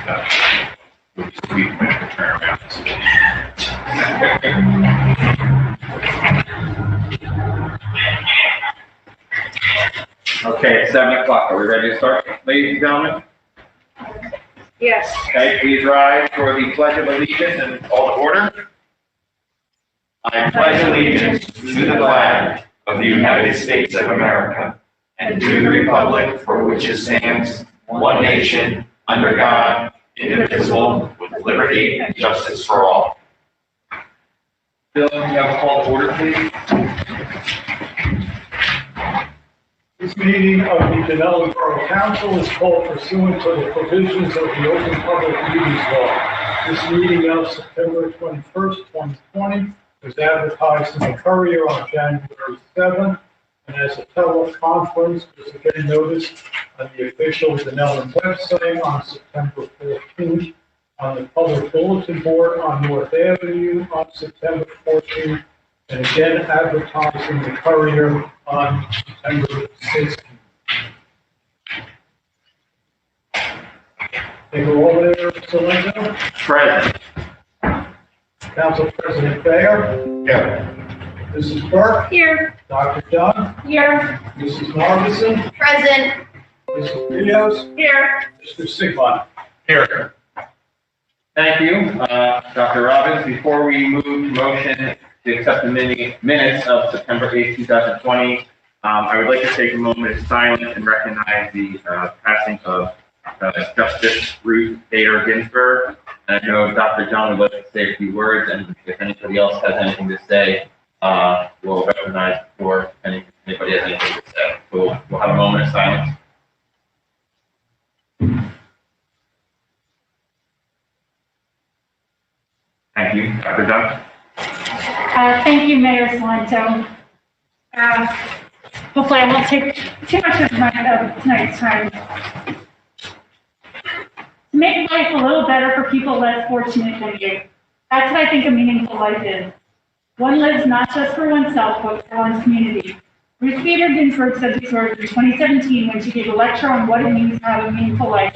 We can turn around. Okay, it's 7 o'clock. Are we ready to start, ladies and gentlemen? Yes. Okay, please rise for the Pledge of Allegiance and call to order. I pledge allegiance to the flag of the United States of America and to the republic for which it stands, one nation, under God, indivisible, with liberty and justice for all. Bill, can you have a call to order, please? This meeting of the Dunellen Borough Council is called pursuant to the provisions of the Open Public Meetings Law. This meeting of September 21st, 2020 was advertised in the Courier on January 7th, and as a teleconference was again noticed on the official Dunellen website on September 14th, on the public bulletin board on North Avenue on September 14th, and again advertised in the Courier on September 16th. Take a roll there, Mr. Present. Council President Bayer. Here. Mrs. Burke. Here. Dr. Dunn. Here. Mrs. Marvison. Present. Mrs. Rios. Here. Mr. Sigmund. Here. Thank you, Dr. Robbins. Before we move to motion to accept the minutes of September 8th, 2020, I would like to take a moment of silence and recognize the passing of Justice Ruth Bader Ginsburg. And I know Dr. John would like to say a few words, and if anybody else has anything to say, we'll recognize before anybody has anything to say. We'll have a moment of silence. Thank you. Dr. John? Thank you, Mayor Salento. Hopefully I won't take too much of tonight's time. To make life a little better for people less fortunate than you. That's what I think a meaningful life is. One lives not just for oneself, but for one's community. Ruth Bader Ginsburg said these words in 2017 when she gave a lecture on what it means to have a meaningful life.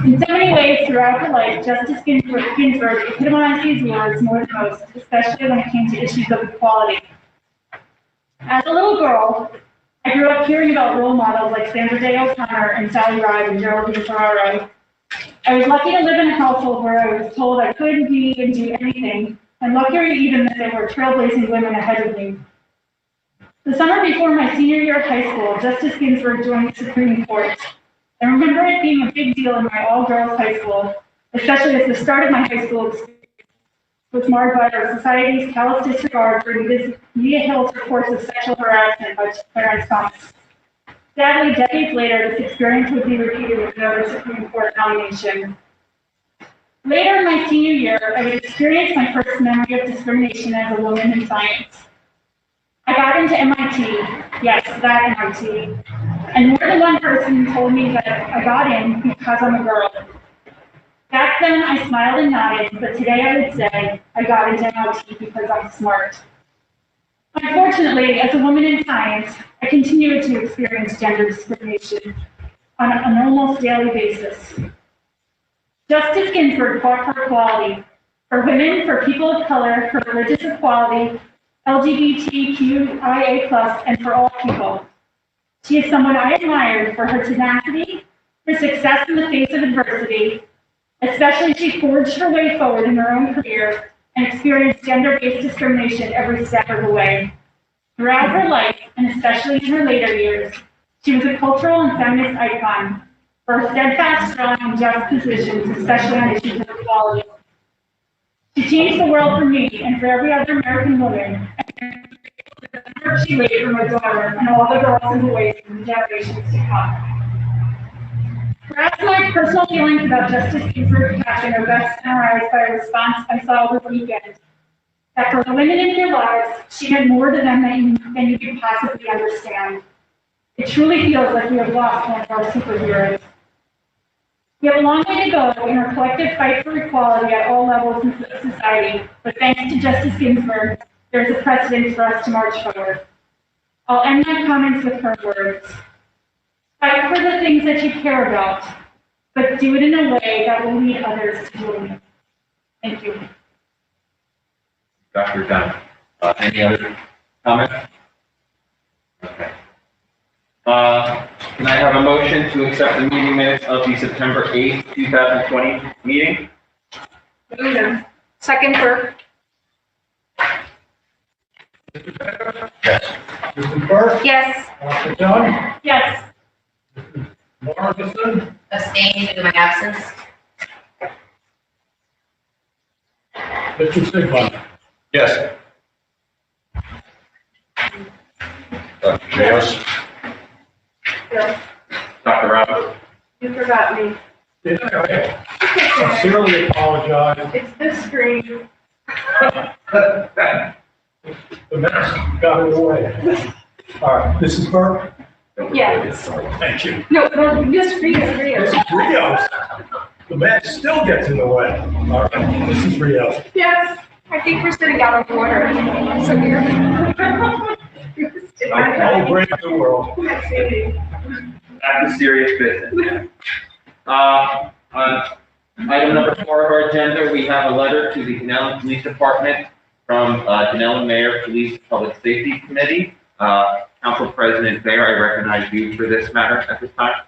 In so many ways throughout her life, Justice Ginsburg epitomized these words more than most, especially when it came to issues of equality. As a little girl, I grew up hearing about role models like Sandra Day O'Connor and Sally Ride and Geraldine Ferraro. I was lucky to live in a household where I was told I could be and do anything, and luckier even that there were trailblazing women ahead of me. The summer before my senior year of high school, Justice Ginsburg joined the Supreme Court. I remember it being a big deal in my all-girls high school, especially as the start of my high school experience was marred by our society's callous disregard for Media Hill's reports of sexual harassment by Clarence Thomas. Sadly, decades later, this experience would be repeated with another Supreme Court nomination. Later in my senior year, I would experience my first memory of discrimination as a woman in science. I got into MIT, yes, that MIT, and more than one person told me that I got in because I'm a girl. Back then, I smiled and nodded, but today I would say I got into MIT because I'm smart. Unfortunately, as a woman in science, I continue to experience gender discrimination on an almost daily basis. Justice Ginsburg fought for equality, for women, for people of color, for religious equality, LGBTQIA+, and for all people. She is someone I admired for her tenacity, her success in the face of adversity, especially she forged her way forward in her own career and experienced gender-based discrimination every step of the way. Throughout her life, and especially in her later years, she was a cultural and feminist icon for her steadfast, strong, and just positions, especially on issues of equality. She changed the world for me and for every other American woman, and the work she laid for my daughter and all the girls and boys from the generations to come. Perhaps my personal feelings about Justice Ginsburg's passion are best summarized by a response I saw over the weekend. That for the women in their lives, she had more to them than you could possibly understand. It truly feels like we have lost one of our superheroes. We have a long way to go in our collective fight for equality at all levels in society, but thanks to Justice Ginsburg, there's a precedent for us to march forward. I'll end my comments with her words. Fight for the things that you care about, but do it in a way that will lead others to doing it. Thank you. Dr. Dunn, any other comments? Okay. Can I have a motion to accept the meeting minutes of the September 8th, 2020 meeting? Second, Burke. Yes. Mrs. Burke? Yes. Dr. Dunn? Yes. Morrison? Abstain due to my absence. Mr. Sigmund? Yes. Dr. Rios? Bill, Dr. Roberts? you forgot me. Yeah, I sincerely apologize. It's this screen. The mess got in the way. All right, Mrs. Burke? Yes. Thank you. No, just Rios. Mrs. Rios? The mess still gets in the way. All right, Mrs. Rios? Yes, I think we're sitting out of order. So you're. I break the world. Back to serious business. On item number 4 of our agenda, we have a letter to the Dunellen Police Department from Dunellen Mayor Police Public Safety Committee. Council President Bayer, I recognize you for this matter at this time.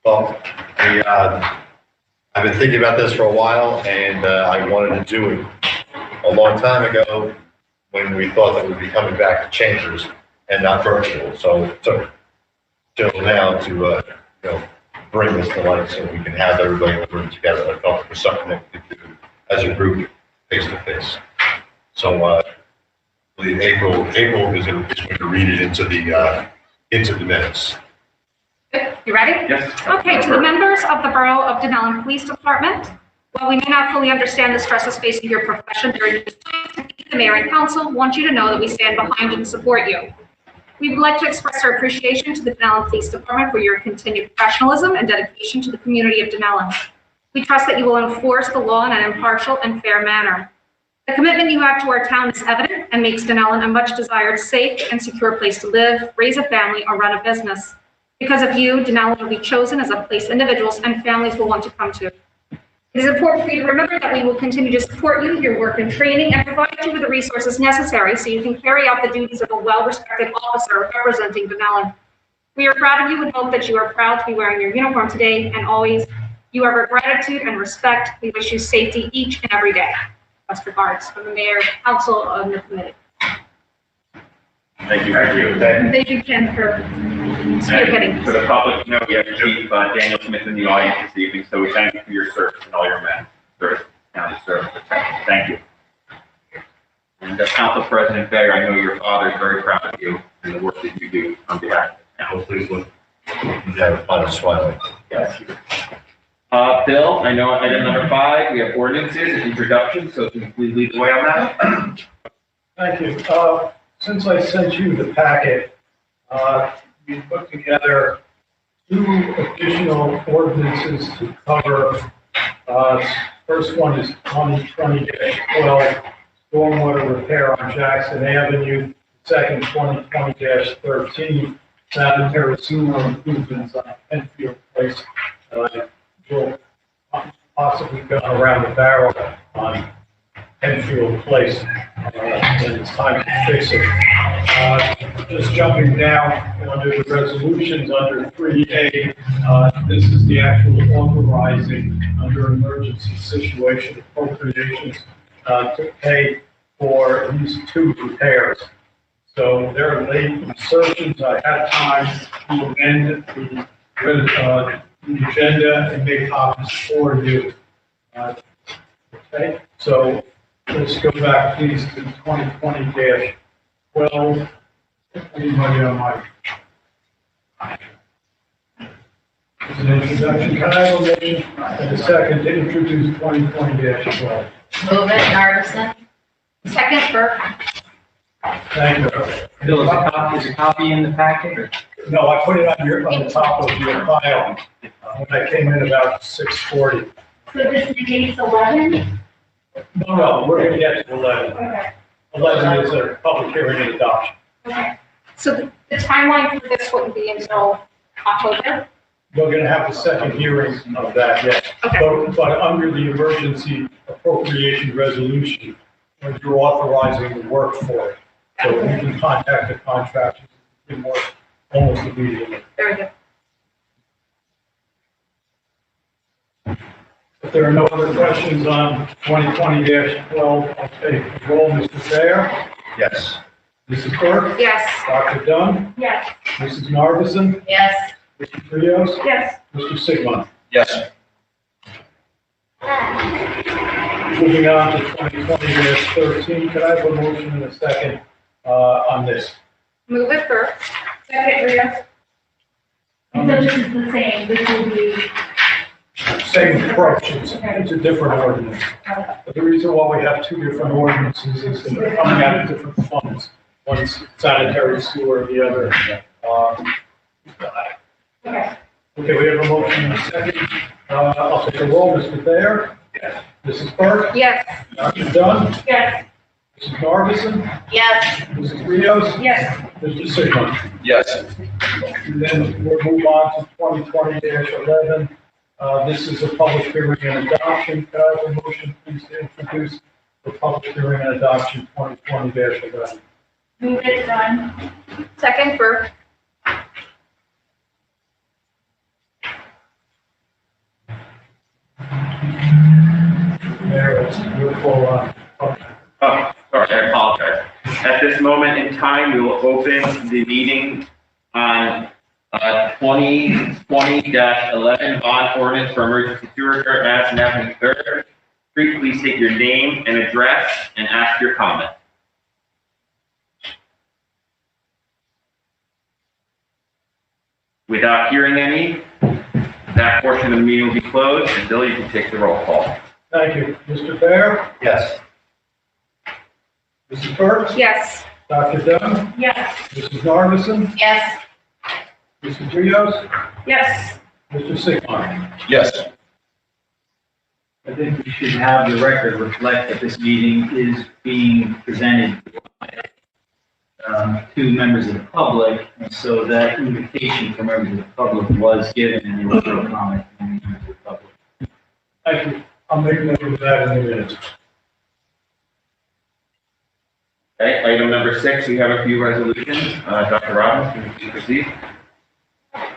Well, I've been thinking about this for a while, and I wanted to do it a long time ago when we thought that we'd be coming back to chambers and not virtual. So it took till now to bring this to light so we can have everybody in the room together. I felt it was something that we could do as a group, face to face. So I believe April is going to read it into the minutes. You ready? Yes. Okay, to the members of the Borough of Dunellen Police Department, while we may not fully understand the stresses facing your profession during this time, the mayor and council want you to know that we stand behind you and support you. We would like to express our appreciation to the Dunellen Police Department for your continued professionalism and dedication to the community of Dunellen. We trust that you will enforce the law in an impartial and fair manner. The commitment you have to our town is evident and makes Dunellen a much desired, safe, and secure place to live, raise a family, or run a business. Because of you, Dunellen will be chosen as a place individuals and families will want to come to. It is important for you to remember that we will continue to support you, your work and training, and provide you with the resources necessary so you can carry out the duties of a well-respected officer representing Dunellen. We are proud of you and hope that you are proud to be wearing your uniform today and always. You have our gratitude and respect. We wish you safety each and every day. Best regards from the mayor, council, and the committee. Thank you. Thank you. Thank you, Ken, for spearheading. For the public, we have Chief Daniel Smith in the audience this evening, so we thank you for your service and all your men. Service, county service. Thank you. And Council President Bayer, I know your father is very proud of you and the work that you do on behalf of the town. Please look. You have a fun smiling. Yes. Bill, I know item number 5, we have ordinances and introductions, so can you please lead the way on that? Thank you. Since I sent you the packet, we put together 2 additional ordinances to cover. First one is 2020-12, stormwater repair on Jackson Avenue. Second, 2020-13, sanitary sewer improvements on Enfield Place. Will possibly go around the barrel on Enfield Place, and it's time to fix it. Just jumping down under the resolutions under 3A, this is the actual authorizing under emergency situation appropriations to pay for these 2 repairs. So there are late insertions. I had time to amend the agenda and make copies for you. Okay, so let's go back, please, to 2020-12. Anybody on my? As an introduction, can I have a motion and a second to introduce 2020-12? Move it, Nardison. Second, Burke. Thank you. Bill, is a copy in the packet? Or? No, I put it on the top of your file when I came in about 6:40. So this negates 11? No, we're gonna get to 11. Okay. 11 is a public hearing and adoption. Okay. So the timeline for this wouldn't be until October? You're going to have the second hearing of that yet. Okay. But under the emergency appropriation resolution, you're authorizing the work for it. So we can contact the contractors and work almost immediately. Very good. If there are no other questions on 2020-12, I'll take roll. Mr. Thayer? Yes. Mrs. Burke? Yes. Dr. Dunn? Yes. Mrs. Narveson? Yes. Mr. Rios? Yes. Mr. Sigmund? Yes. Moving on to 2020-13, can I have a motion and a second on this? Move it Burke. Second, Rios. So this is the same, this will be, Same approach, it's a different ordinance. But the reason why we have two different ordinances is that they're coming out of different funds. One's sanitary sewer, the other. okay. Okay, we have a motion and a second. I'll take a roll. Mr. Thayer? Yes. Mrs. Burke? Yes. Dr. Dunn? Yes. Mrs. Narveson? Yes. Mrs. Rios? Yes. Mr. Sigmund? Yes. And then we'll move on to 2020-11. This is a public hearing and adoption. Can I have a motion, please, to introduce the public hearing and adoption 2020-11? Move it, Dunn. Second Burke. Mayor, it's beautiful. Oh, sorry, I apologize. At this moment in time, we will open the meeting on 2020-11 bond ordinance for emergency sewer at Madison Avenue 3rd Street. Please state your name and address and ask your comment. Without hearing any, that portion of the meeting will be closed, and Bill, you can take the roll call. Thank you. Mr. Thayer? Yes. Mrs. Burke? Yes. Dr. Dunn? Yes. Mrs. Narveson? Yes. Mrs. Rios? Yes. Mr. Sigmund? Yes. I think we should have the record reflect that this meeting is being presented to members of the public, and so that invitation for members of the public was given, and there was no comment from members of the public. Thank you. I'll make note of that in a minute. Okay, item number 6, we have a few resolutions. Dr. Robbins, can you proceed?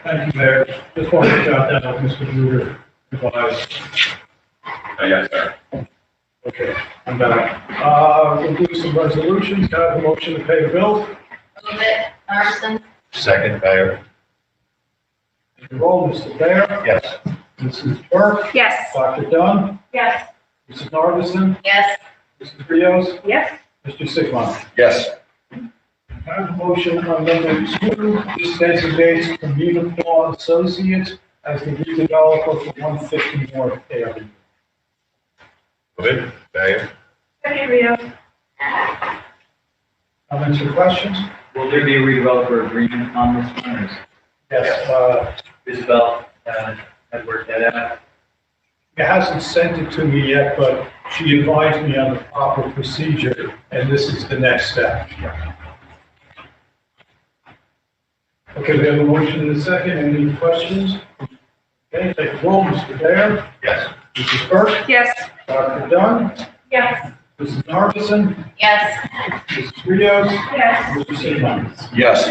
Thank you, Mayor. Just wanted to jot down what Mr. Bruder advised. Yes, sir. Okay, I'm back. We'll do some resolutions. Can I have a motion to pay the bills? Move it, Narveson. Second, Thayer? Roll, Mr. Thayer. Yes. Mrs. Burke. Yes. Dr. Dunn. Yes. Mrs. Narveson. Yes. Mrs. Rios. Yes. Mr. Sigmund. Yes. I have a motion on number 2. This designates Communipaw Associates as the redeveloper for 150 North Avenue. Move it, Thayer? Second, Rios. Comments or questions? Will there be a redeveloper agreement on this one, or is Yes, Isabel had worked that out? it hasn't sent it to me yet, but she advised me on the proper procedure, and this is the next step. Okay, we have a motion and a second. Any questions? Okay, take the roll. Mr. Thayer. Yes. Mrs. Burke. Yes. Dr. Dunn. Yes. Mrs. Narveson. Yes. Mrs. Rios. Yes. Mr. Sigmund. Yes.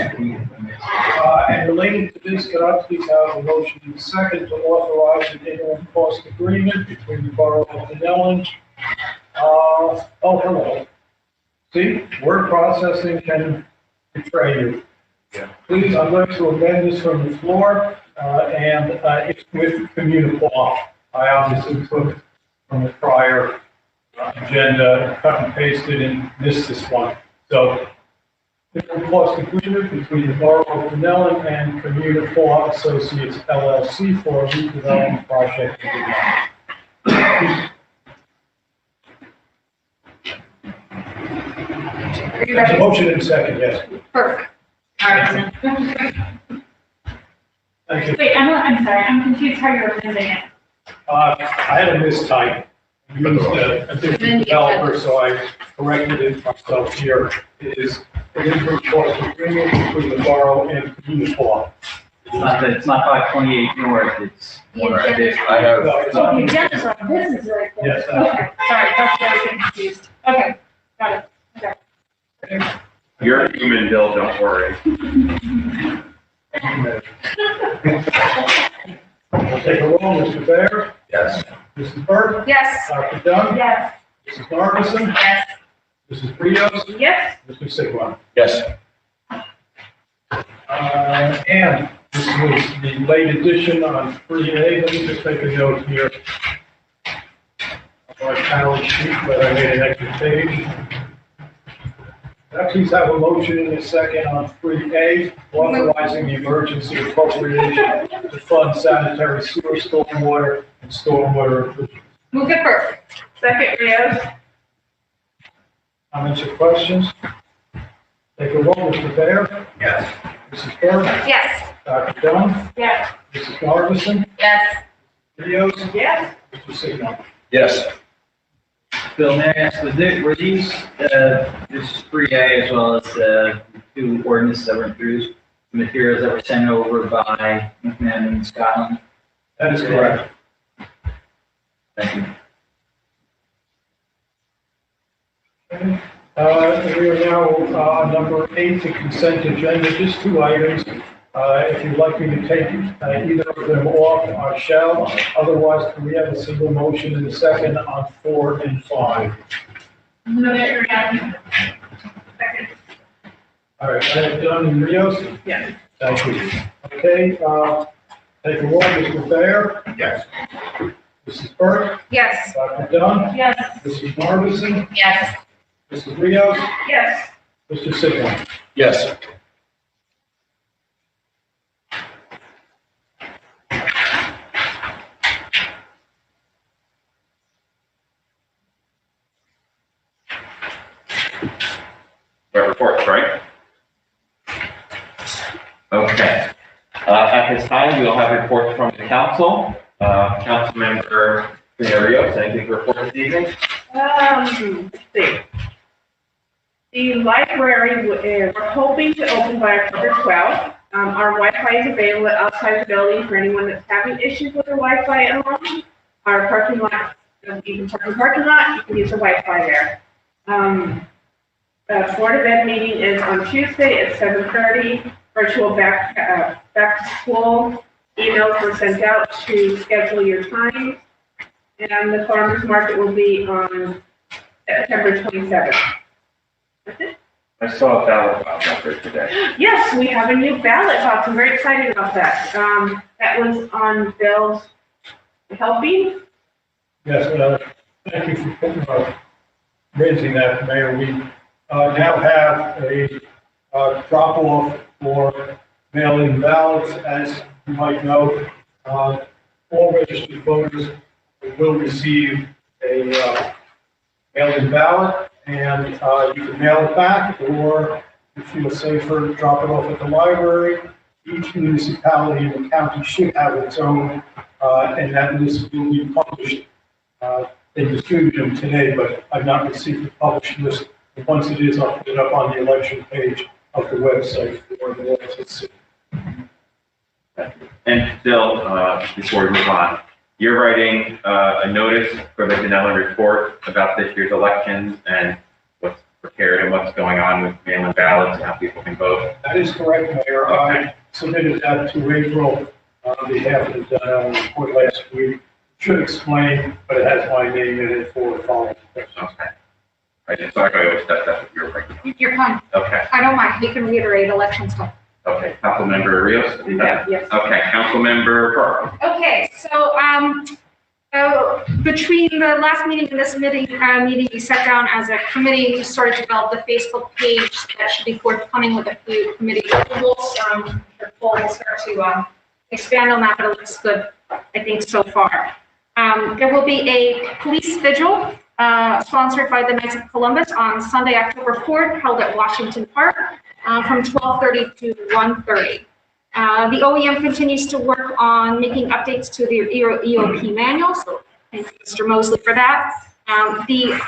And related to this, could I please have a motion and a second to authorize an interim cost agreement between the Borough of Dunellen? Hello. See, word processing can betray you. Yeah. Please, I'd like to amend this from the floor, and it's with Communipaw. I obviously took from the prior agenda, cut and pasted, and missed this one. So, interim cost agreement between the Borough of Dunellen and Communipaw Associates LLC for a redevelopment project in Dunellen. Are you ready? Motion and second, yes. Burke. Narveson. Thank you. Wait, I'm sorry, I'm confused how you're amending it. I had a mistype. Used a different developer, so I corrected it myself here. It is an interim cost agreement between the borough and Communipaw. The It's not 528 north, it's more additional. I have, So the agenda's on, this is right there. Yes, Okay, sorry, that's why I was getting confused. Okay, got it. Okay. You're human, Bill, don't worry. We'll take a roll. Mr. Bear? yes. Mrs. Burke? Yes. Dr. Dunn? Yes. Mrs. Marvison? Yes. Mrs. Rios? Yes. Mr. Sigler? Yes. And this was the late edition on 3A. Let me just make a note here. On my tally sheet, but I made an extra page. Please have a motion in a second on 3A, authorizing the emergency appropriation to fund sanitary sewer, stormwater, and stormwater improvements. Move it first. Second, Rios. Comments or questions? Take a roll. Mr. Bear? Yes. Mrs. Burke? Yes. Dr. Dunn? Yes. Mrs. Marvison? Yes. Rios? Yes. Mr. Sigler? Yes. Bill, may I ask, were these, this is 3A as well as the two ordinances that were introduced, materials that were sent over by McMahon and Scotland? That is correct. Thank you. We are now on number 8, the consent agenda, just 2 items. If you'd like me to take either of them off, I shall. Otherwise, can we have a single motion in a second on 4 and 5? Move it, Rios. Second. All right, I have done in Rios. Yes. Thank you. Okay, take a roll. Mr. Bear? Yes. Mrs. Burke? Yes. Dr. Dunn? Yes. Mrs. Marvison? Yes. Mrs. Rios? Yes. Mr. Sigler? Yes. Reports, right? Okay. At this time, we will have reports from the council. Councilmember Rios, anything to report this evening? Let's see. The library, we're hoping to open by October 12th. Our Wi-Fi is available outside the building for anyone that's having issues with their Wi-Fi at home. Our parking lot, you can park in the parking lot, you can use the Wi-Fi there. Florida Bed meeting is on Tuesday at 7:30. Virtual back to school emails were sent out to schedule your time. And the farmers market will be on September 27th. That's it. I saw a ballot box out there today. Yes, we have a new ballot box. I'm very excited about that. That was on Bill's helping. Yes, thank you for raising that, Mayor. We now have a drop-off for mail-in ballots. As you might know, all registered voters will receive a mail-in ballot, and you can mail it back, or if you feel safer, drop it off at the library. Each municipality in the county should have its own, and that list will be published. They distributed them today, but I've not received the published list. And once it is, I'll put it up on the election page of the website for the world to see. And Bill, before we move on, you're writing a notice for the Dunellen report about this year's elections and what's prepared and what's going on with mail-in ballots and how people can vote. That is correct, Mayor. I submitted that to April on behalf of the Dunellen report last week. Should explain, but it has my name in it for the following. Okay. I just thought I always said that's what you were writing. You're fine. Okay. I don't mind. You can reiterate election stuff. Okay. Councilmember Rios? Yes. Okay. Councilmember Burke? Okay, so, between the last meeting and this meeting, we sat down as a committee, we started to develop the Facebook page that should be forthcoming with a few committee approvals. The poll will start to, expand on that, but it looks good, I think, so far. There will be a police vigil, sponsored by the Knights of Columbus on Sunday, October 4th, held at Washington Park, from 12:30 to 1:30. The OEM continues to work on making updates to their EOP manual, so thank you, Mr. Mosley, for that. The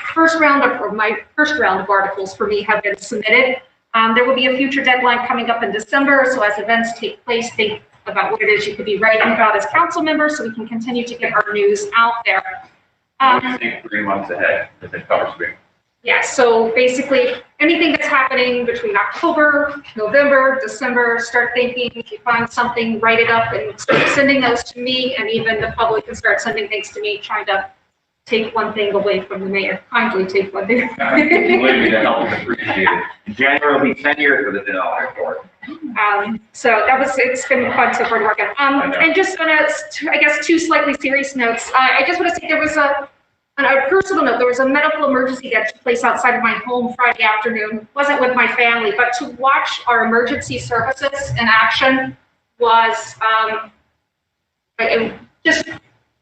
my first round of articles for me have been submitted. There will be a future deadline coming up in December, so as events take place, they about what it is you could be writing about as council members, so we can continue to get our news out there. What do you think 3 months ahead with the cover screen? Yeah, so basically, anything that's happening between October, November, December, start thinking, if you find something, write it up and start sending those to me, and even the public can start sending things to me, trying to take one thing away from the mayor, kindly take one thing. Believe me, the help is appreciated. January will be 10 years for the Dunellen report. So it's been fun so far to work on. And just on I guess, 2 slightly serious notes. I just want to say there was on a personal note, there was a medical emergency that took place outside of my home Friday afternoon. Wasn't with my family, but to watch our emergency services in action was just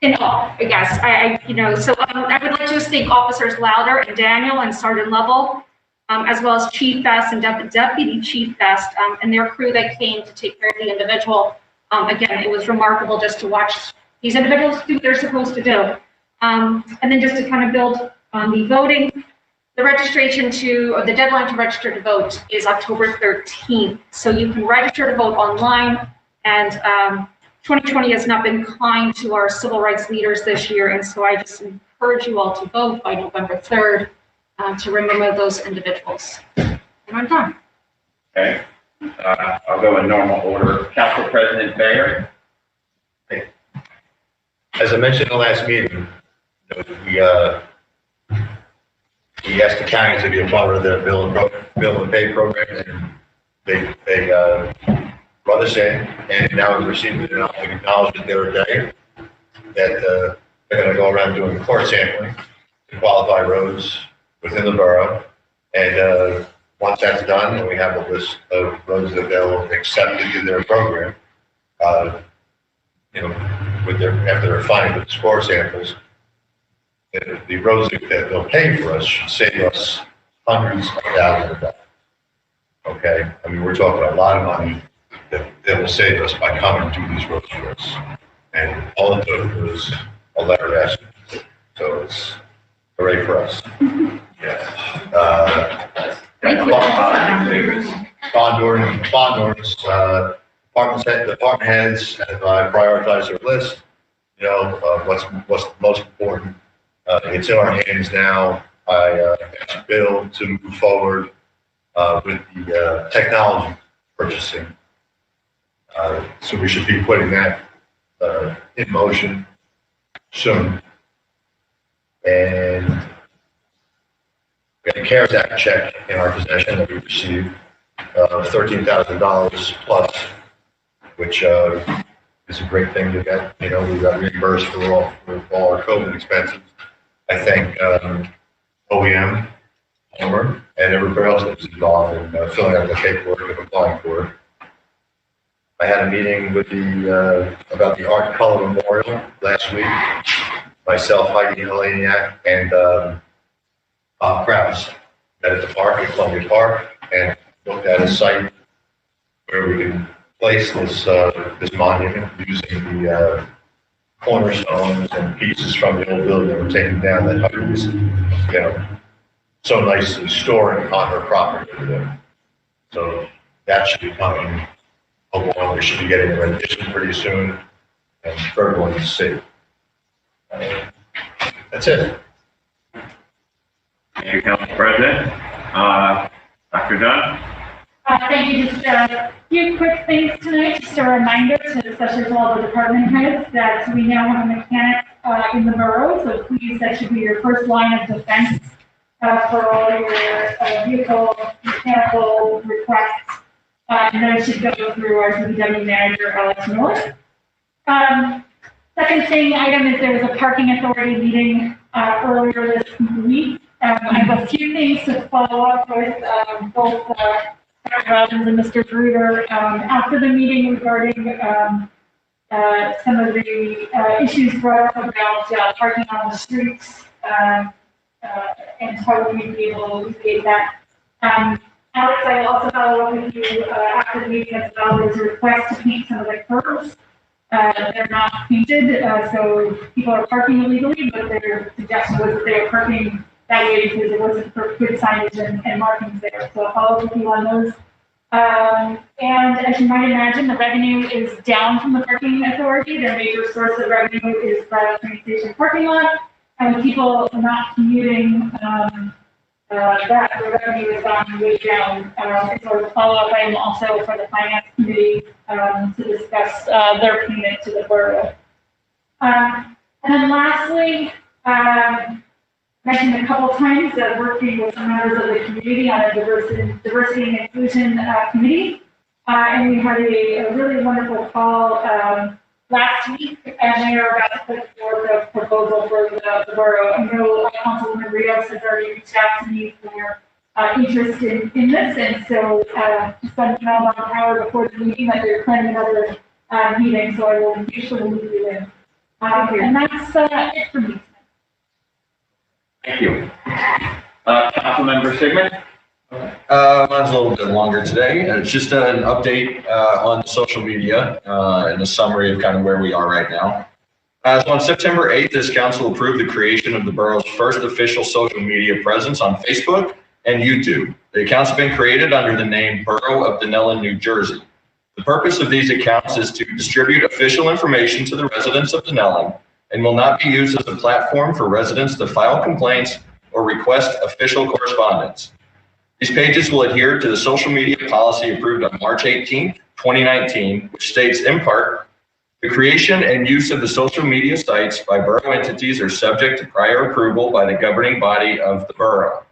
in awe, I guess. I would like to just thank Officers Louder and Daniel and Sergeant Lovell, as well as Chief Best and Deputy Chief Best, and their crew that came to take care of the individual. Again, it was remarkable just to watch these individuals do what they're supposed to do. And then just to kind of build on the voting, the deadline to register to vote is October 13th. So you can register to vote online, and 2020 has not been kind to our civil rights leaders this year. And so I just encourage you all to vote by November 3rd to remember those individuals. And I'm done. Okay. I'll go in normal order. Council President Bayer. As I mentioned in the last meeting, we asked the county to be a part of their bill and pay program, and they brought us in, and now we've received an acknowledgement the other day that they're going to go around doing core sampling to qualify roads within the borough, and once that's done, and we have a list of roads that they'll accept into their program, after they're fine with the score samples, the roads that they'll pay for us should save us hundreds of thousands of dollars. Okay, I mean, we're talking a lot of money that they will save us by coming to these roads for us. And all it took was a letter asking. So it's hooray for us. Yeah. Bond ordinance, department heads have prioritized their list. What's most important. It's in our hands now. I asked Bill to move forward with the technology purchasing. So we should be putting that in motion soon. And we have a CARES Act check in our possession that we received, $13,000 plus, which is a great thing to get. We got reimbursed for all our COVID expenses. I thank OEM, Homer, and everybody else that was involved in filling out the paperwork and applying for it. I had a meeting with about the Art and Color Memorial last week. Myself, Heidi Heleniak, and Bob Krause met at the park at Columbia Park and looked at a site where we can place this monument using the cornerstones and pieces from the old building that were taken down that Heidi was, so nicely storing on her property over there. So that should be coming along. We should be getting a rendition pretty soon, and for everyone to see. That's it. Thank you, Council President. Dr. Dunn? Thank you. Just a few quick things tonight. Just a reminder, especially to all the department heads, that we now have a mechanic in the borough. So please, that should be your first line of defense for all your vehicle mechanical requests. And then it should go through our DPW manager, Alex North. Second item is there was a parking authority meeting earlier this week. I have a few things to follow up with both Dr. Robbins and Mr. Gruder after the meeting regarding some of the issues brought up about parking on the streets and how we would be able to alleviate that. Alex, I will also follow up with you after the meeting as well. There's a request to paint some of the curbs. They're not painted, so people are parking illegally, but their suggestion was that they are parking that way because it wasn't for good signage and markings there. So I'll follow up with you on those And as you might imagine, the revenue is down from the parking authority. Their major source of revenue is the train station parking lot. And with people not commuting, that the revenue has gone way down. And so the follow-up item also for the finance committee to discuss their payment to the borough. And then lastly, mentioned a couple times that working with members of the community on a diversity and inclusion committee. And we had a really wonderful call last week, and they are about to put forward a proposal for the borough. I know Councilwoman Rios has already reached out to me for interest in this, and so just sent an email about an hour before the meeting that they're planning another meeting, so I will usually leave you in. And that's it for me. Thank you. Councilmember Sigmund? Mine's a little bit longer today. It's just an update on social media and a summary of kind of where we are right now. So on September 8th, this council approved the creation of the borough's first official social media presence on Facebook and YouTube. The accounts have been created under the name Borough of Dunellen, New Jersey. The purpose of these accounts is to distribute official information to the residents of Dunellen and will not be used as a platform for residents to file complaints or request official correspondence. These pages will adhere to the social media policy approved on March 18th, 2019, which states in part, the creation and use of the social media sites by borough entities are subject to prior approval by the governing body of the borough.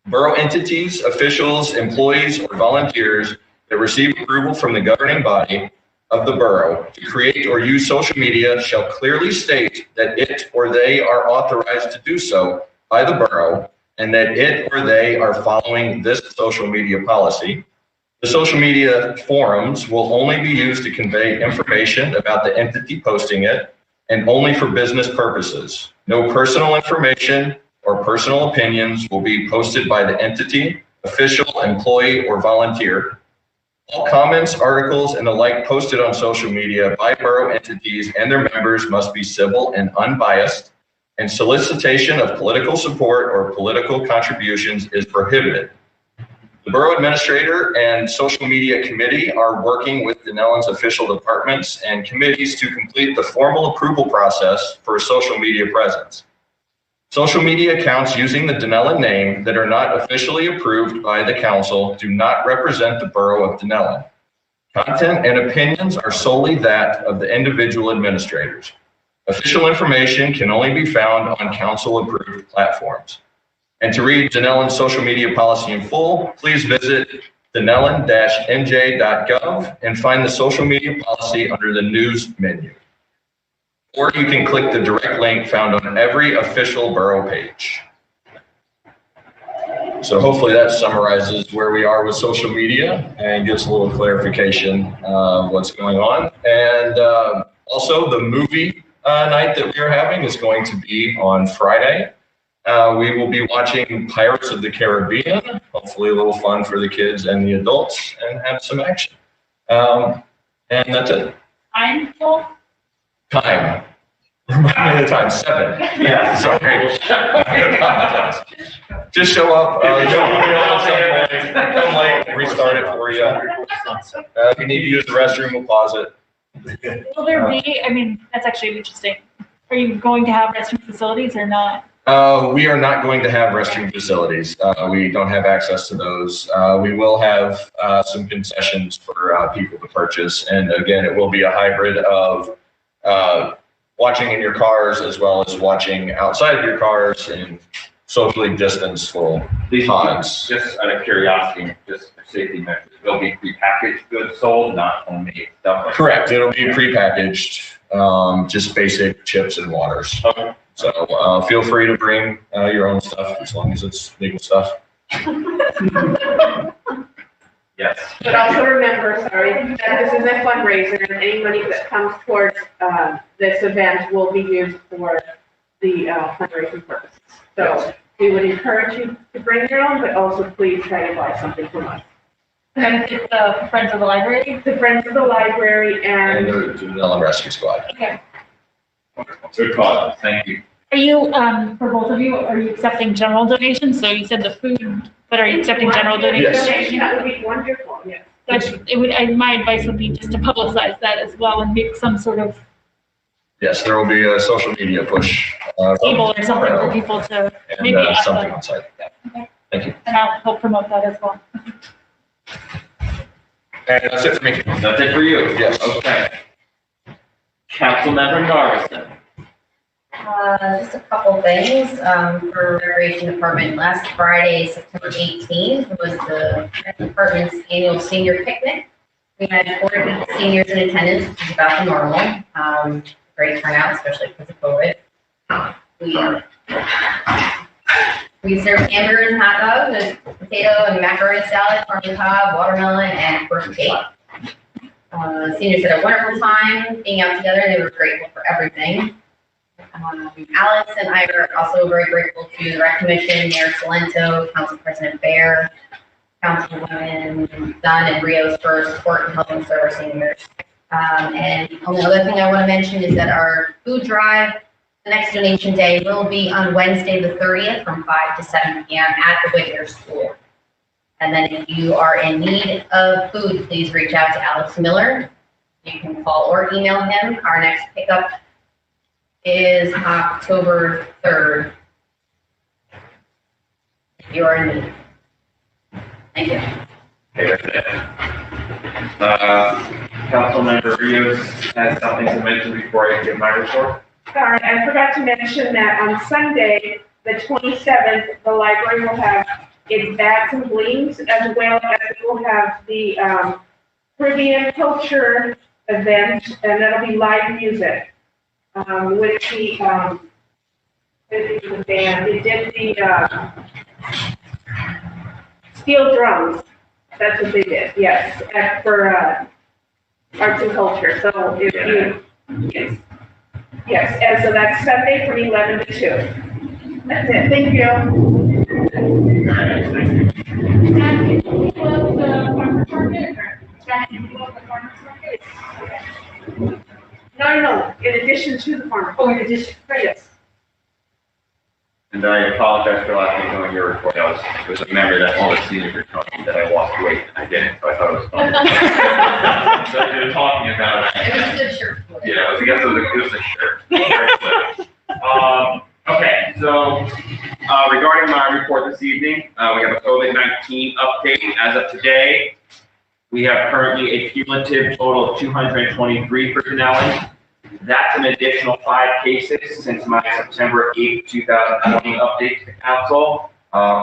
Borough entities, officials, employees, or volunteers that receive approval from the governing body of the borough to create or use social media shall clearly state that it or they are authorized to do so by the borough and that it or they are following this social media policy. The social media forums will only be used to convey information about the entity posting it and only for business purposes. No personal information or personal opinions will be posted by the entity, official, employee, or volunteer. All comments, articles, and the like posted on social media by borough entities and their members must be civil and unbiased, and solicitation of political support or political contributions is prohibited. The borough administrator and social media committee are working with Dunellen's official departments and committees to complete the formal approval process for a social media presence. Social media accounts using the Dunellen name that are not officially approved by the council do not represent the borough of Dunellen. Content and opinions are solely that of the individual administrators. Official information can only be found on council-approved platforms. And to read Dunellen's social media policy in full, please visit dunellen-nj.gov and find the social media policy under the news menu. Or you can click the direct link found on every official borough page. So hopefully that summarizes where we are with social media and gives a little clarification of what's going on. And also the movie night that we are having is going to be on Friday. We will be watching Pirates of the Caribbean, hopefully a little fun for the kids and the adults, and have some action. And that's it. Time. Remind me of the time, 7. Yeah, sorry. Just show up. Come late, restart it for you. If you need to use the restroom, we'll pause it. Will there be, I mean, that's actually interesting. Are you going to have restroom facilities or not? We are not going to have restroom facilities. We don't have access to those. We will have some concessions for people to purchase. And again, it will be a hybrid of watching in your cars as well as watching outside of your cars in socially distanceful pods. Just out of curiosity, just for safety measures, there'll be prepackaged goods sold, not homemade stuff. Like Correct. that. It'll be prepackaged, just basic chips and waters. Okay. So feel free to bring your own stuff as long as it's legal stuff. Yes. But also remember, sorry, that this is a fundraiser and any money that comes towards this event will be used for the fundraising purposes. So we would encourage you to bring your own, but also please try to buy something from us. And it's the Friends of the Library? The Friends of the Library And and the Dunellen Rescue Squad. Okay. Good call. Thank you. Are you, for both of you, are you accepting general donations? So you said the food, but are you accepting general donations? Donation, that would be wonderful, yes. My advice would be just to publicize that as well and make some sort of Yes, there will be a social media push. table or something for people to maybe And ask something them. on site. Okay. Thank you. And I'll help promote that as well. And that's it for me. That's it for you? Yes. Okay. Councilmember Norrison. Just a couple things, for Recreation Department. Last Friday, September 18th, was the department's annual senior picnic. We had 40 seniors in attendance, which is about the normal. Great turnout, especially because of COVID. We served hamburgers and hot dogs with potato and macaroni salad, corn on the cob, watermelon, and pork cake. Seniors had a wonderful time being out together. They were grateful for everything. Alex and I are also very grateful to the Rec Commission, Mayor Salento, Council President Bear, Councilwoman Dunn and Rios for support and helping serve our seniors. And the only other thing I want to mention is that our food drive, the next donation day, will be on Wednesday the 30th from 5 to 7 p.m. at the Whittier School. And then if you are in need of food, please reach out to Alex Miller. You can call or email him. Our next pickup is October 3rd. If you are in need. Thank you. Okay, that's it. Councilmember Rios has something to mention before I give my report. Sorry, I forgot to mention that on Sunday, the 27th, the library will have its bats and blings, as well as it will have the Caribbean culture event, and that'll be live music with the band. They did the steel drums. That's what they did. Yes, for arts and culture. So if you yes, and so that's Sunday from 11 to 2. That's it. Thank you. No. In addition to the farmer. Oh, in addition. Yes. And I apologize for last week on your report. I was a member that all the seniors were talking that I walked away and I didn't, so I thought it was funny. So they were talking about it. It was a good shirt. Yeah, I guess it was a shirt. Okay, so regarding my report this evening, we have a COVID-19 update. As of today, we have currently a cumulative total of 223 for Dunellen. That's an additional 5 cases since my September 8, 2020 update to the council.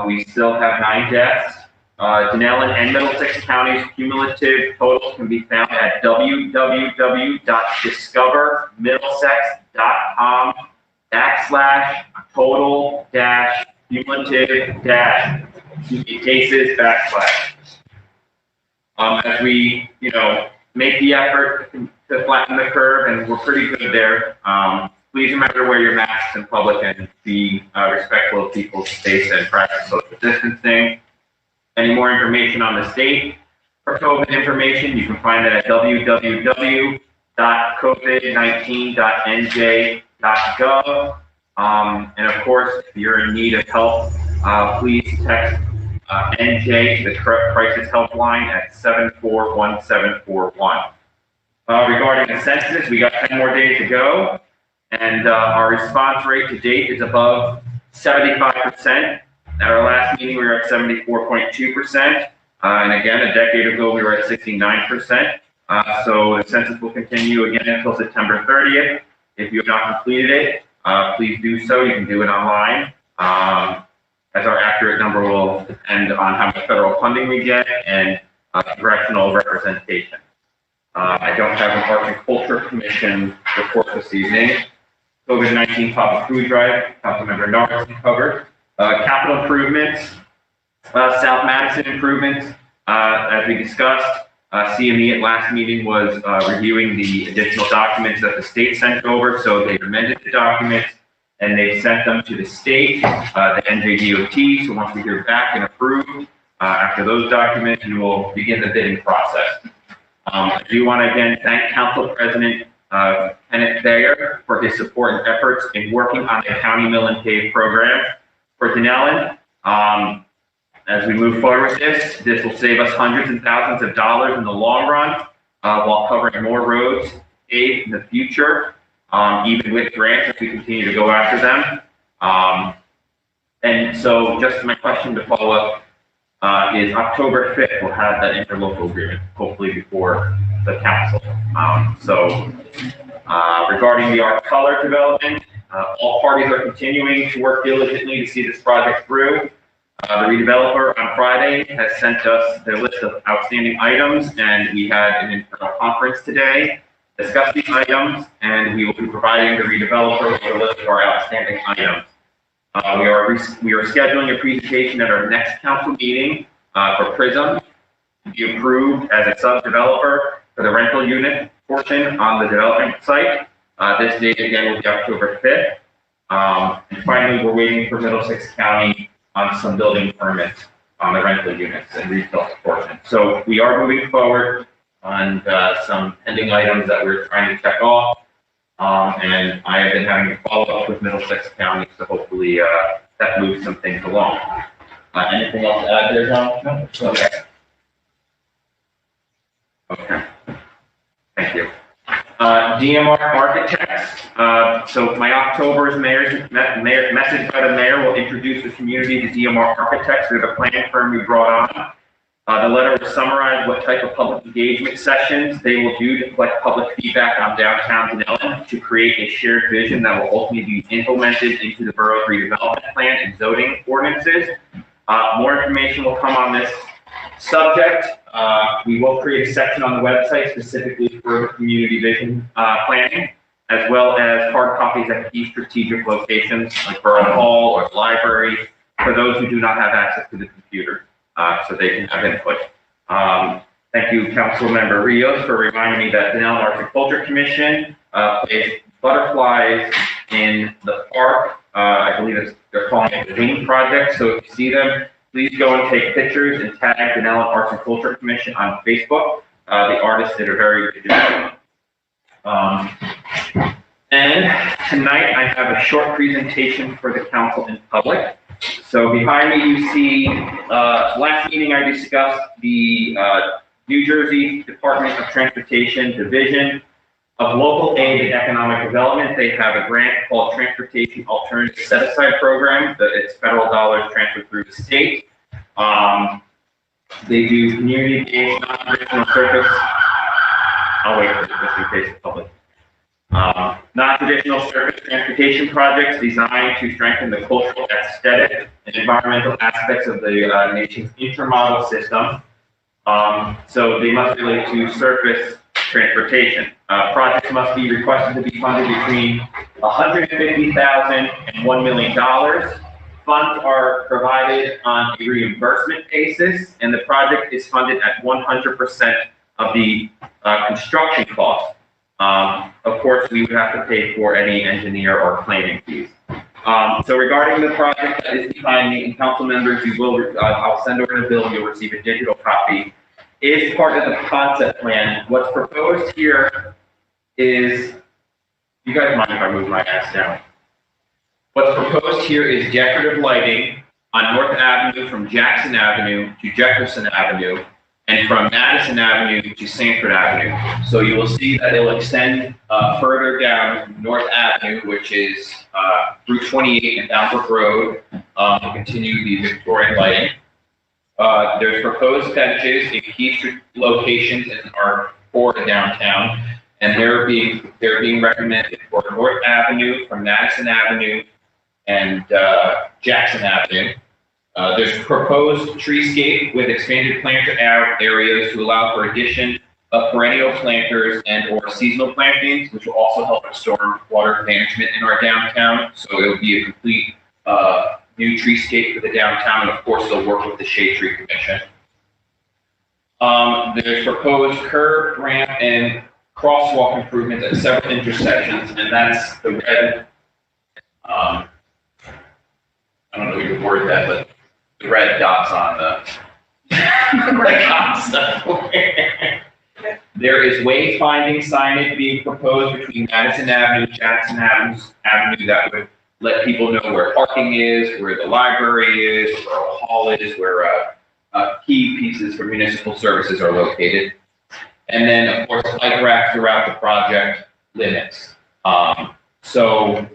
We still have 9 deaths. Dunellen and Middlesex County's cumulative totals can be found at www.discover.com/total-cumulative-cases/. As we, make the effort to flatten the curve, and we're pretty good there. Please remember to wear your masks in public and be respectful of people's space and practice social distancing. Any more information on the state or COVID information, you can find it at www.covid19.nj.gov. And of course, if you're in need of help, please text NJ to the crisis helpline at 741741. Regarding the census, we got 10 more days to go, and our response rate to date is above 75%. At our last meeting, we were at 74.2%. And again, a decade ago, we were at 69%. So the census will continue again until September 30th. If you have not completed it, please do so. You can do it online. As our accurate number will depend on how much federal funding we get and congressional representation. I don't have an Arts and Culture Commission report this evening. COVID-19 public food drive, Councilmember Norrison covered. Capital improvements, South Madison improvements, as we discussed, CME at last meeting was reviewing the additional documents that the state sent over, so they amended the documents and they sent them to the state, the NJDOT, so once we hear back and approve, after those documents, we will begin the bidding process. I do want to again thank Council President Kenneth Thayer for his support and efforts in working on the County Mill and Pave program for Dunellen. As we move forward with this will save us hundreds and thousands of dollars in the long run, while covering more roads paved in the future, even with grants if we continue to go after them. And so just my question to follow up is October 5th, we'll have that interlocal agreement, hopefully before the council. Regarding the art color development, all parties are continuing to work diligently to see this project through. The redeveloper on Friday has sent us their list of outstanding items, and we had an internal conference today, discuss these items, and we will be providing the redeveloper with a list of our outstanding items. We are scheduling a presentation at our next council meeting for Prism to be approved as a sub-developer for the rental unit portion on the development site. This date again will be October 5th. And finally, we're waiting for Middlesex County on some building permits on the rental units and retail portion. So we are moving forward on some pending items that we're trying to check off. And I have been having to follow up with Middlesex County, so hopefully that moves some things along. Anything else to add there, John? No. Okay. Okay. Thank you. DMR Architects. So my October's message by the mayor will introduce the community to DMR Architects. They're the planning firm we brought on. The letter will summarize what type of public engagement sessions they will do to collect public feedback on downtown Dunellen to create a shared vision that will ultimately be implemented into the borough's redevelopment plan and zoning ordinances. More information will come on this subject. We will create a section on the website specifically for community vision planning, as well as hard copies at key strategic locations like Borough Hall or the library for those who do not have access to the computer. So they can have input. Thank you, Council Member Rios, for reminding me that the Dunellen Arts and Culture Commission placed butterflies in the park. I believe they're calling it the Wing Project. So if you see them, please go and take pictures and tag the Dunellen Arts and Culture Commission on Facebook. The artists did a very good job. And tonight I have a short presentation for the council in public. So behind me you see, last meeting I discussed the New Jersey Department of Transportation Division of Local Aid and Economic Development. They have a grant called Transportation Alternative Set-Aside Program. It's federal dollars transferred through the state. They do community-based non-traditional surface. I'll wait for this just in case the public. Non-traditional surface transportation projects designed to strengthen the cultural, aesthetic, and environmental aspects of the nation's intermodal system. So they must relate to surface transportation. Projects must be requested to be funded between $150,000 and $1 million. Funds are provided on a reimbursement basis, and the project is funded at 100% of the construction cost. Of course, we would have to pay for any engineer or planning fees. So regarding the project that is behind me, and council members, you will, I'll send over the bill and you'll receive a digital copy. Is part of the concept plan. What's proposed here is, you guys mind if I move my ass down? What's proposed here is decorative lighting on North Avenue from Jackson Avenue to Jefferson Avenue, and from Madison Avenue to Sanford Avenue. So you will see that it'll extend further down North Avenue, which is Route 28 and Downbrook Road, to continue the Victorian lighting. There's proposed benches in key locations in our core downtown, and they're being recommended for North Avenue, from Madison Avenue, and Jackson Avenue. There's proposed treescape with expanded planter areas to allow for addition of perennial planters and or seasonal plantings, which will also help with storm water management in our downtown. So it will be a complete new treescape for the downtown, and of course they'll work with the Shade Tree Commission. There's proposed curb, ramp, and crosswalk improvements at several intersections, and that's the red, I don't know how you word that, but the red dots on the concept. There is wayfinding signage being proposed between Madison Avenue, Jackson Avenue that would let people know where parking is, where the library is, where Borough Hall is, where key pieces for municipal services are located. And then, of course, bike racks throughout the project limits. So,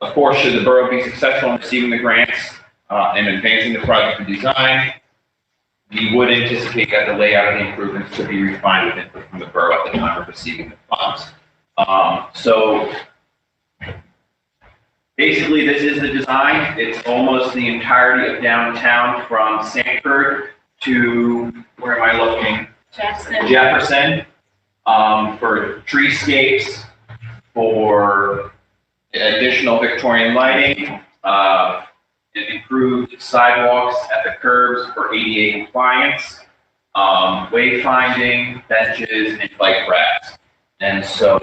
of course, should the borough be successful in receiving the grants and advancing the project to design, we would anticipate that the layout of the improvements to be refined with input from the borough at the time of receiving the funds. So basically, this is the design. It's almost the entirety of downtown from Sanford to, where am I looking? Jefferson, for treescapes, for additional Victorian lighting, improved sidewalks at the curbs for ADA compliance, wayfinding, benches, and bike racks. And so,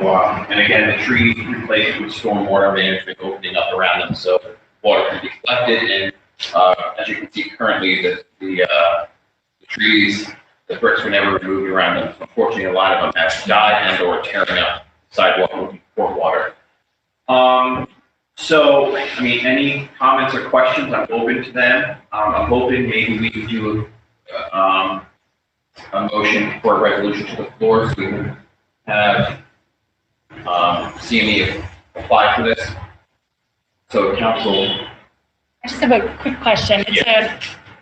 and again, the trees replaced with stormwater management opening up around them so water can be collected. And as you can see currently, the trees, the bricks were never removed around them. Unfortunately, a lot of them have died and or tearing up sidewalk looking for water. So, I mean, any comments or questions, I'm open to them. I'm hoping maybe we can do a motion for a resolution to the floor so we can have CME apply for this. So, council. I just have a quick question.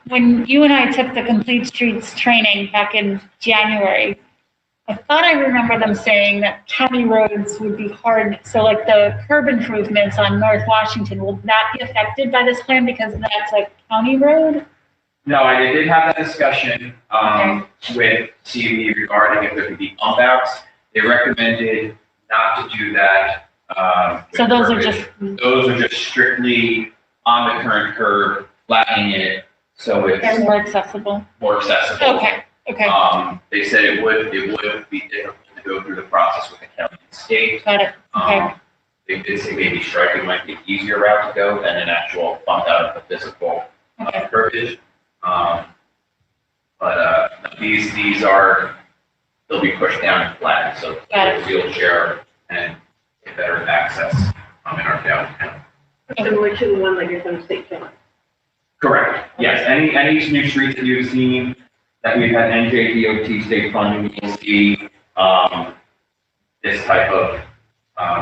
When you and I took the Complete Streets training back in January, I thought I remember them saying that county roads would be hard. So like the curb improvements on North Washington, will that be affected by this plan because that's a county road? No, I did have that discussion with CME regarding if there could be bump outs. They recommended not to do that. So those are just strictly on the current curb, flattening it so it's more accessible. Okay. They said it would be difficult to go through the process with the county and state. Got it. Okay. They did say maybe striping might be an easier route to go than an actual bump out of the physical curbage. But these are, they'll be pushed down and flattened, so wheelchair and get better access in our downtown. Similar to the one like it's on State Hill. Correct. Yes. Any new streets that you've seen that we've had NJDOT state funding, you'll see this type of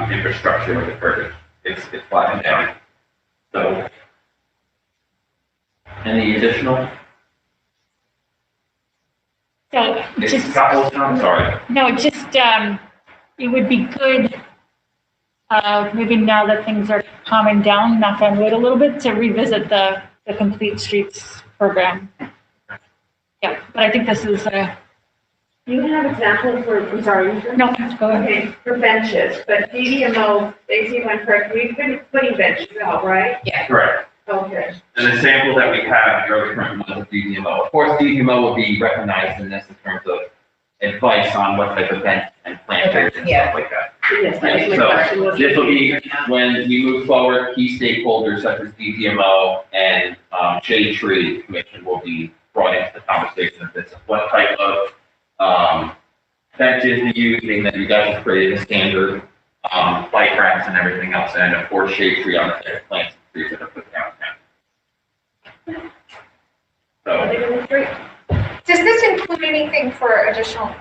infrastructure with the curb. It's flattened down. So, any additional? So just, I'm sorry. no, just, it would be good, maybe now that things are calming down, knock on wood a little bit, to revisit the Complete Streets program. Yeah, but I think this is, You have examples for, I'm sorry. no, go ahead. Okay, for benches, but DDMO, they seem like correct, we've been putting benches out, right? Yeah. Correct. Okay. And the sample that we have are the current ones of DDMO. Of course, DDMO will be recognized in this in terms of advice on what type of bench and planters and stuff like that. Yes, that was my question. So this will be, when we move forward, key stakeholders such as DDMO and Shade Tree Commission will be brought into the conversation of this. What type of benches to use, and then you guys have created a standard bike racks and everything else, and of course shade tree on the type of plants and trees that are put downtown. So, Does this include anything for additional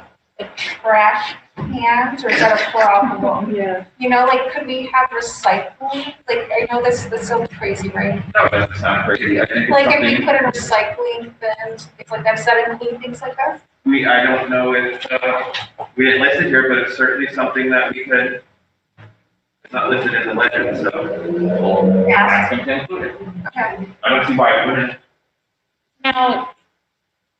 trash cans, or is that a problem? Yeah. You know, like, could we have recycling? Like, I know this sounds crazy, right? no, it doesn't sound crazy. I think it's Like, if we something, put in recycling bins, things like that, does that include things like that? I don't know if, we didn't list it here, but it's certainly something that we could, it's not listed in the legend, so we'll ask them to include it. Okay. I don't see why it wouldn't. Now,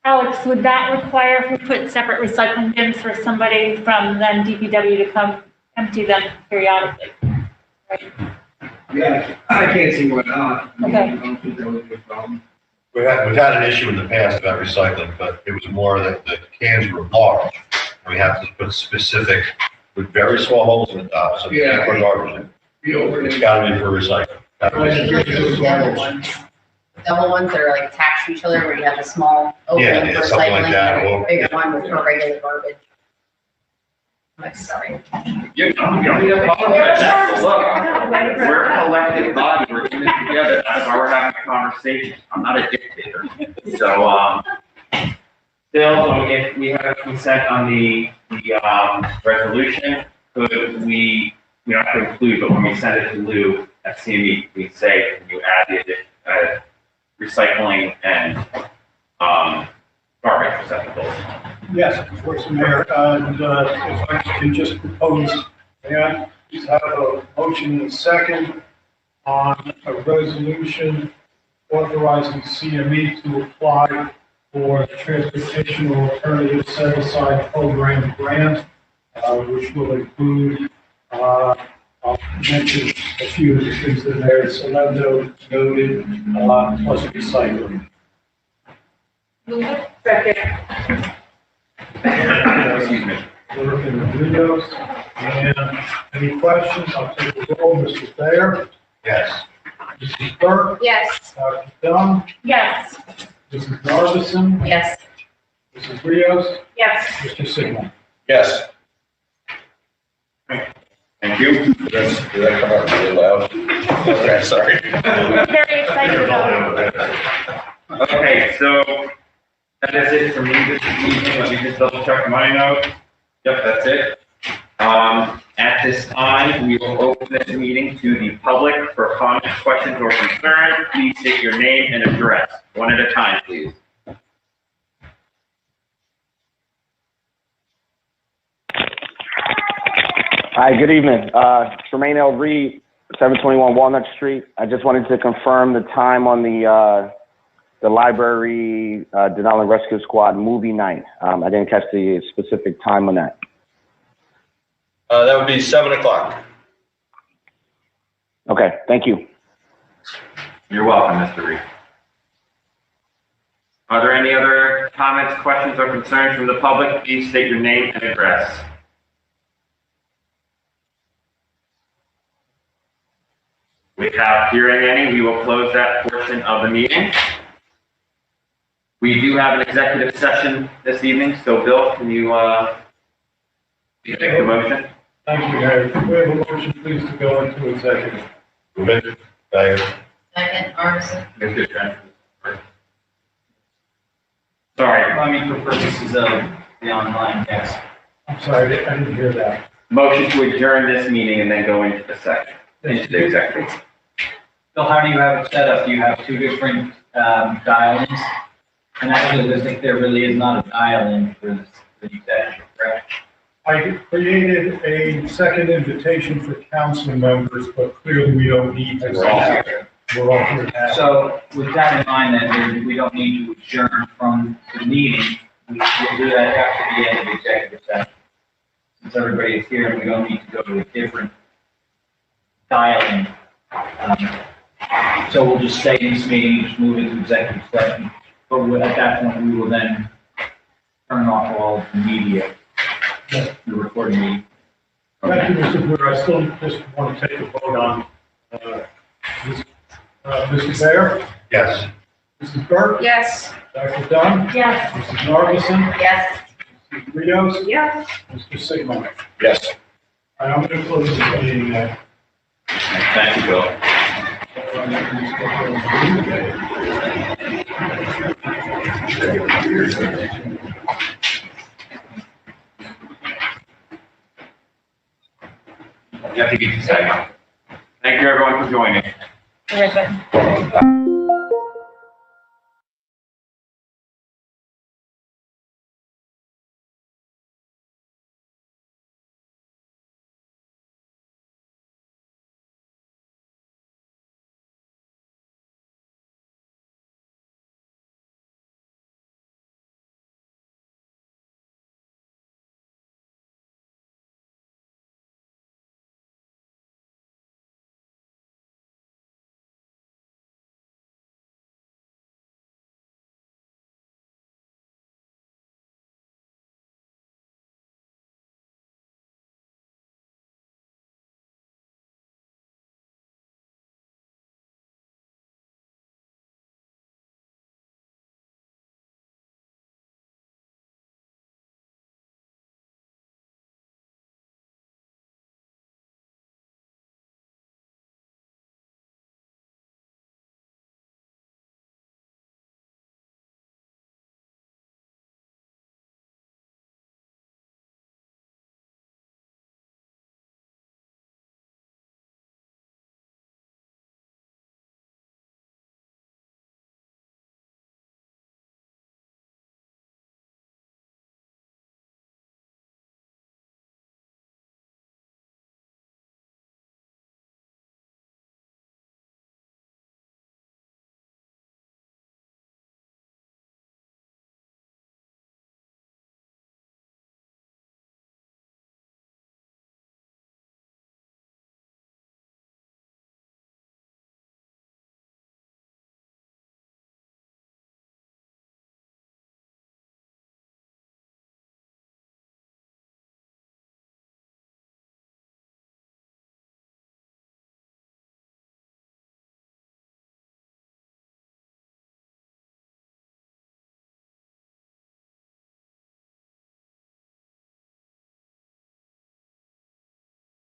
Alex, would that require if we put separate recycling bins for somebody from then DPW to come empty them periodically? Right? Yeah, I can't see why not. Okay. I don't think that would be a problem. We've had an issue in the past about recycling, but it was more that the cans were large. We have to put specific, with very small holes in the top, so you can't put garbage in. It's gotta be for recycling. Double ones that are like attached to each other where you have a small opening Yeah, for something like recycling that, and or- a bigger one with more regular garbage. I'm sorry. You don't need to apologize. That's- Look, we're an elected body. We're in this together. That's why we're having a conversation. I'm not a dictator. So, still, so if we have a consent on the resolution, could we don't have to include, but when we send it to Lou at CME, we say, can you add the recycling and, garbage receptacles? Yes, of course, Mayor, and if I can just propose, and please have a motion and a second on a resolution authorizing CME to apply for the Transportation Alternative Set-Aside Program grant, which will include, I'll mention a few of the things that Mayor Solendo noted, plus recycling. Move it. Second. Excuse me. We're in the windows, and any questions? I'll take the roll. Mr. Thayer? Yes. Mrs. Burke? Yes. Dr. Dunn? Yes. Mrs. Narveson? Yes. Mrs. Rios? Yes. Mr. Sigmund? Yes. Thank you. Did that come out really loud? Okay, sorry. I'm very excited about it. Okay, so that is it for me this evening. Let me just double check my notes. Yep, that's it. At this time, we will open this meeting to the public for comments, questions, or concerns. Please state your name and address, one at a time, please. Hi, good evening. Tremaine L. Reed, 721 Walnut Street. I just wanted to confirm the time on the library Dunellen Rescue Squad movie night. I didn't catch the specific time on that. That would be 7 o'clock. Okay, thank you. You're welcome, Mr. Reed. Are there any other comments, questions, or concerns from the public? Please state your name and address. Without hearing any, we will close that portion of the meeting. We do have an executive session this evening, so Bill, can you make the motion? Thank you, Mayor. We have a motion, please, to go into executive. Move it. Second. Second, Armisen. Mr. Chen. Sorry, I mean, for purposes of the online, yes. I'm sorry, I didn't hear that. motion to adjourn this meeting and then go into the second, into the executive. Bill, how do you have it set up? Do you have two different dial-ins? And actually, I think there really is not a dial-in for this, for the executive, correct? I created a second invitation for council members, but clearly we don't need to. We're all here. We're all here now. So with that in mind, then we don't need to adjourn from the meeting. We'll do that after the end of the executive session. Since everybody is here and we don't need to go to a different dial-in. So we'll just stay in this meeting, just move into executive session. But at that point, we will then turn off all of the media, the recording meeting. Thank you, Mr. Boyer. I still just want to take a vote on, Mr. Baer, Yes. Mrs. Burke, Yes. Dr. Dunn, Yes. Mrs. Narveson, Yes. Mrs. Rios, Yes. Mr. Sigmund. Yes. I'm going to close this meeting now. Thank you, Bill. You have to get the second. Thank you, everyone, for joining. Elizabeth.